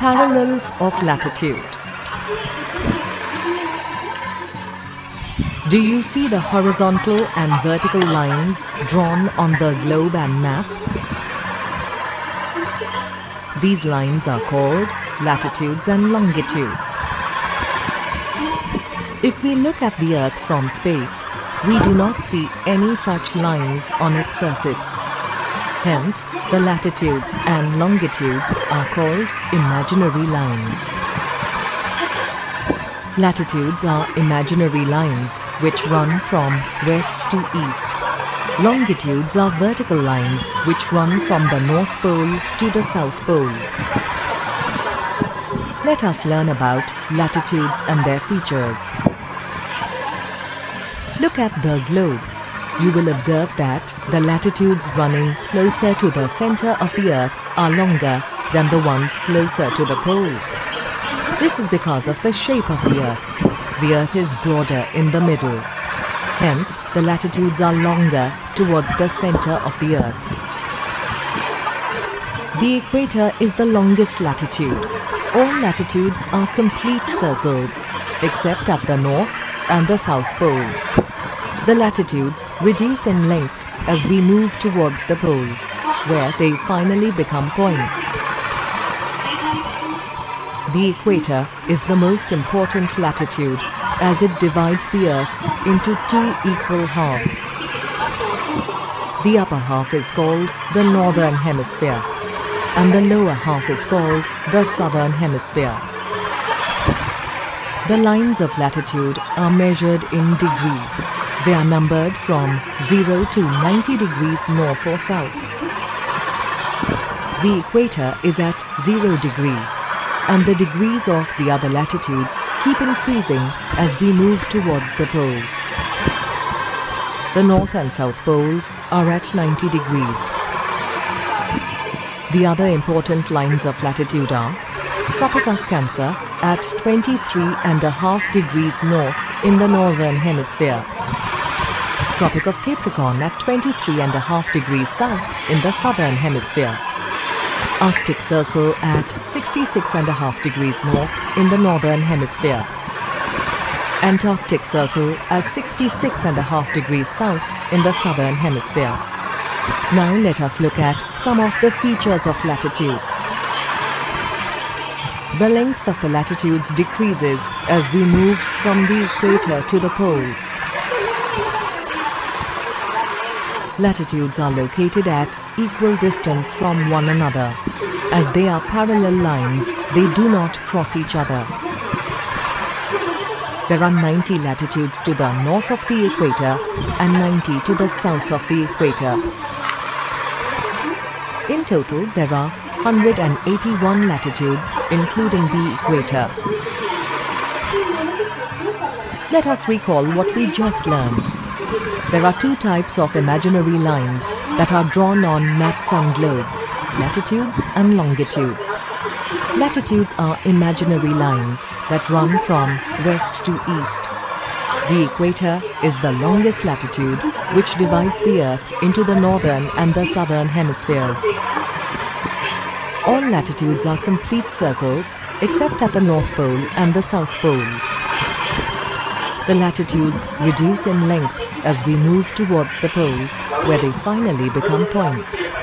Parallels of latitude. Do you see the horizontal and vertical lines drawn on the globe and map? These lines are called latitudes and longitudes. If we look at the Earth from space, we do not see any such lines on its surface. Hence, the latitudes and longitudes are called imaginary lines. Latitudes are imaginary lines which run from west to east. Longitudes are vertical lines which run from the North Pole to the South Pole. Let us learn about latitudes and their features. Look at the globe. You will observe that the latitudes running closer to the center of the Earth are longer than the ones closer to the poles. This is because of the shape of the Earth. The Earth is broader in the middle. Hence, the latitudes are longer towards the center of the Earth. The equator is the longest latitude. All latitudes are complete circles, except at the North and the South Poles. The latitudes reduce in length as we move towards the poles, where they finally become points. The equator is the most important latitude as it divides the Earth into two equal halves. The upper half is called the Northern Hemisphere, and the lower half is called the Southern Hemisphere. The lines of latitude are measured in degree. They are numbered from 0 to 90 degrees north or south. The equator is at 0 degree, and the degrees of the other latitudes keep increasing as we move towards the poles. The North and South Poles are at 90 degrees. The other important lines of latitude are Tropic of Cancer at 23.5 degrees north in the Northern Hemisphere, Tropic of Capricorn at 23.5 degrees south in the Southern Hemisphere, Arctic Circle at 66.5 degrees north in the Northern Hemisphere, Antarctic Circle at 66.5 degrees south in the Southern Hemisphere. Now let us look at some of the features of latitudes. The length of the latitudes decreases as we move from the equator to the poles. Latitudes are located at equal distance from one another. As they are parallel lines, they do not cross each other. There are 90 latitudes to the north of the equator and 90 to the south of the equator. In total, there are 181 latitudes, including the equator. Let us recall what we just learned. There are two types of imaginary lines that are drawn on maps and globes, latitudes and longitudes. Latitudes are imaginary lines that run from west to east. The equator is the longest latitude which divides the Earth into the northern and the southern hemispheres. All latitudes are complete circles except at the North Pole and the South Pole. The latitudes reduce in length as we move towards the poles, where they finally become points.